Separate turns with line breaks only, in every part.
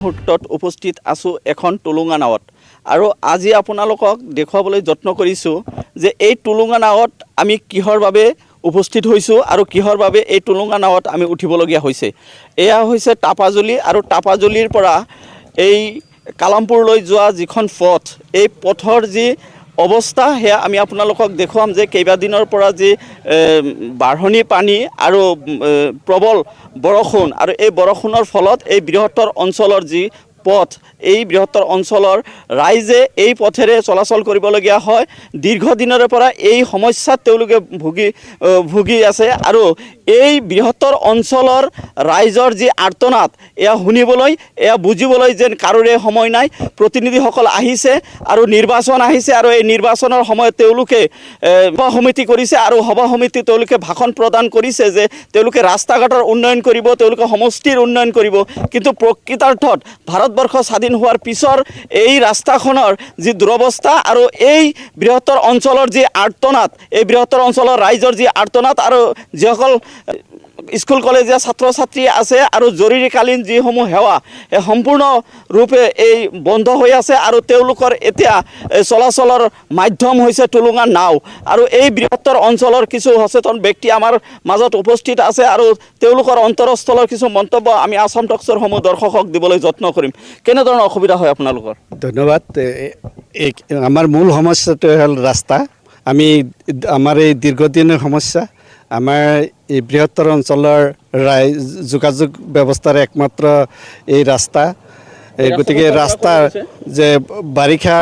মুহূৰ্তত উপস্থিত আছোঁ এখন টুলুঙা নাৱত আৰু আজি আপোনালোকক দেখুৱাবলৈ যত্ন কৰিছোঁ যে এই টুলুঙা নাৱত আমি কিহৰ বাবে উপস্থিত হৈছোঁ আৰু কিহৰ বাবে এই টুলুঙা নাৱত আমি উঠিবলগীয়া হৈছে। এয়া হৈছে টাপাজুলি আৰু টাপাজুলিৰ পৰা এই কালামপুৰলৈ যোৱা যিখন পথ, এই পথৰ যি অৱস্থা সেয়া আমি আপোনালোকক দেখুৱাম যে কেইবাদিনৰ পৰা যি বাঢ়নি পানী আৰু প্ৰবল বৰষুণ আৰু এই বৰষুণৰ ফলত এই বৃহত্তৰ অঞ্চলৰ যি পথ, এই বৃহত্তৰ অঞ্চলৰ ৰাইজে এই পথেৰে চলাচল কৰিবলগীয়া হয়। দীৰ্ঘদিনৰে পৰা এই সমস্যাত তেওঁলোকে ভুগি আছে আৰু এই বৃহত্তৰ অঞ্চলৰ ৰাইজৰ যি আৰ্তনাদ এয়া শুনিবলৈ, এয়া বুজিবলৈ যেন কাৰোৰে সময় নাই। প্ৰতিনিধিসকল আহিছে আৰু নিৰ্বাচন আহিছে আৰু এই নিৰ্বাচনৰ সময়ত তেওঁলোকে সভা সমিতি কৰিছে আৰু সভা সমিতি তেওঁলোকে ভাষণ প্ৰদান কৰিছে যে তেওঁলোকে ৰাস্তা ঘাটৰ উন্নয়ন কৰিব, তেওঁলোকে সমষ্টিৰ উন্নয়ন কৰিব, কিন্তু প্ৰকৃতাৰ্থত ভাৰতবৰ্ষ স্বাধীন হোৱাৰ পিছৰ এই ৰাস্তাখনৰ যি দুৰৱস্থা আৰু এই বৃহত্তৰ অঞ্চলৰ যি আৰ্তনাদ, এই বৃহত্তৰ অঞ্চলৰ ৰাইজৰ যি আৰ্তনাদ আৰু যিসকল স্কুল কলেজীয়া ছাত্ৰ ছাত্ৰী আছে আৰু জৰুৰীকালীন যিসমূহ সেৱা এই সম্পূৰ্ণৰূপে এই বন্ধ হৈ আছে আৰু তেওঁলোকৰ এতিয়া চলাচলৰ মাধ্যম হৈছে টুলুঙা নাও। আৰু এই বৃহত্তৰ অঞ্চলৰ কিছু সচেতন ব্যক্তি আমাৰ মাজত উপস্থিত আছে আৰু তেওঁলোকৰ অন্তৰস্থলৰ কিছু মন্তব্য আমি আসাম টক্সৰ সমূহ দৰ্শকক দিবলৈ যত্ন কৰিম। কেনেধৰণৰ অসুবিধা হয় আপোনালোকৰ?
ধন্যবাদ। আমাৰ মূল সমস্যাটো হ'ল ৰাস্তা। আমাৰ এই দীৰ্ঘদিনৰ সমস্যা। আমাৰ এই বৃহত্তৰ অঞ্চলৰ যোগাযোগ ব্যৱস্থাৰ একমাত্ৰ এই ৰাস্তা। গতিকে ৰাস্তাৰ যে বাৰিষা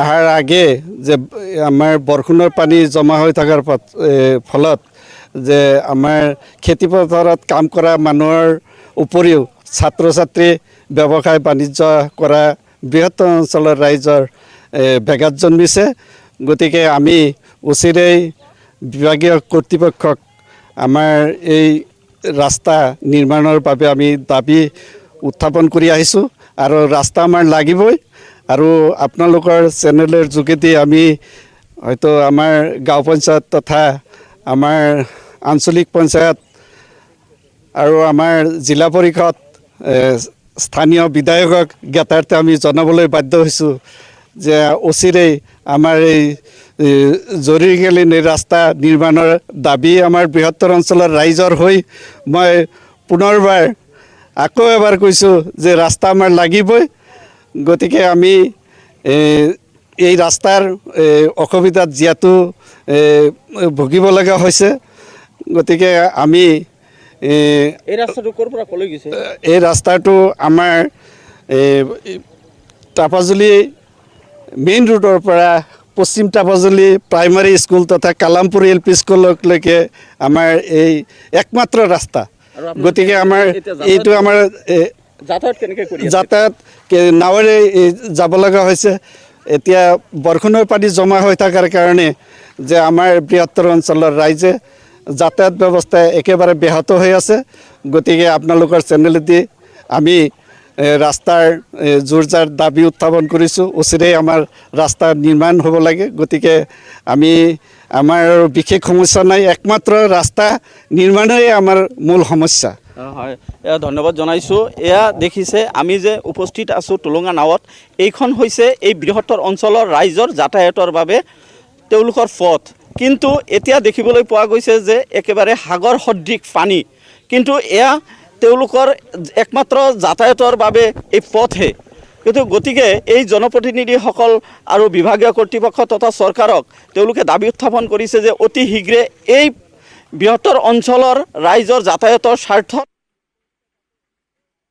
অহাৰ আগে যে আমাৰ বৰষুণৰ পানী জমা হৈ থকাৰ ফলত যে আমাৰ খেতিপথাৰত কাম কৰা মানুহৰ উপৰিও ছাত্ৰ ছাত্ৰী, ব্যৱসায় বাণিজ্য কৰা বৃহত্তৰ অঞ্চলৰ ৰাইজৰ ব্যাঘাত জন্মিছে। গতিকে আমি অচিৰেই বিভাগীয় কৰ্তৃপক্ষক আমাৰ এই ৰাস্তা নিৰ্মাণৰ বাবে আমি দাবী উত্থাপন কৰি আহিছোঁ আৰু ৰাস্তা আমাৰ লাগিবই। আৰু আপোনালোকৰ চেনেলৰ যোগেদি আমি হয়তো আমাৰ গাঁও পঞ্চায়ত তথা আমাৰ আঞ্চলিক পঞ্চায়ত আৰু আমাৰ জিলা পৰিষদ, স্থানীয় বিধায়কক জ্ঞাতাৰ্থে আমি জনাবলৈ বাধ্য হৈছোঁ যে অচিৰেই আমাৰ এই জৰুৰীকালীন ৰাস্তা নিৰ্মাণৰ দাবী আমাৰ বৃহত্তৰ অঞ্চলৰ ৰাইজৰ হৈ মই পুনৰবাৰ আকৌ এবাৰ কৈছোঁ যে ৰাস্তা আমাৰ লাগিবই। গতিকে আমি এই ৰাস্তাৰ অসুবিধাত যিহেতু ভুগিব লগা হৈছে, গতিকে আমি
এই ৰাস্তাটো ক'ৰ পৰা ক'লৈ গৈছে?
এই ৰাস্তাটো আমাৰ টাপাজুলি মেইন ৰোডৰ পৰা পশ্চিম টাপাজুলি প্ৰাইমাৰী স্কুল তথা কালামপুৰ LP স্কুললৈকে আমাৰ এই একমাত্ৰ ৰাস্তা। গতিকে আমাৰ এইটো আমাৰ যাতায়াত নাৱেৰে যাব লগা হৈছে। এতিয়া বৰষুণৰ পানী জমা হৈ থকাৰ কাৰণে যে আমাৰ বৃহত্তৰ অঞ্চলৰ ৰাইজে যাতায়াত ব্যৱস্থা একেবাৰে ব্যাহত হৈ আছে। গতিকে আপোনালোকৰ চেনেলেদি আমি ৰাস্তাৰ জোৰজাৰ দাবী উত্থাপন কৰিছোঁ। অচিৰেই আমাৰ ৰাস্তা নিৰ্মাণ হ'ব লাগে। গতিকে আমাৰ বিশেষ সমস্যা নাই, একমাত্ৰ ৰাস্তা নিৰ্মাণেই আমাৰ মূল সমস্যা।
হয়, এয়া ধন্যবাদ জনাইছোঁ। এয়া দেখিছে আমি যে উপস্থিত আছোঁ টুলুঙা নাৱত। এইখন হৈছে এই বৃহত্তৰ অঞ্চলৰ ৰাইজৰ যাতায়াতৰ বাবে তেওঁলোকৰ পথ। কিন্তু এতিয়া দেখিবলৈ পোৱা গৈছে যে একেবাৰে সাগৰ সদৃশ পানী, কিন্তু এয়া তেওঁলোকৰ একমাত্ৰ যাতায়াতৰ বাবে এই পথহে। কিন্তু গতিকে এই জনপ্ৰতিনিধিসকল আৰু বিভাগীয় কৰ্তৃপক্ষ তথা চৰকাৰক তেওঁলোকে দাবী উত্থাপন কৰিছে যে অতি শীঘ্ৰে এই বৃহত্তৰ অঞ্চলৰ ৰাইজৰ যাতায়াতৰ স্বাৰ্থত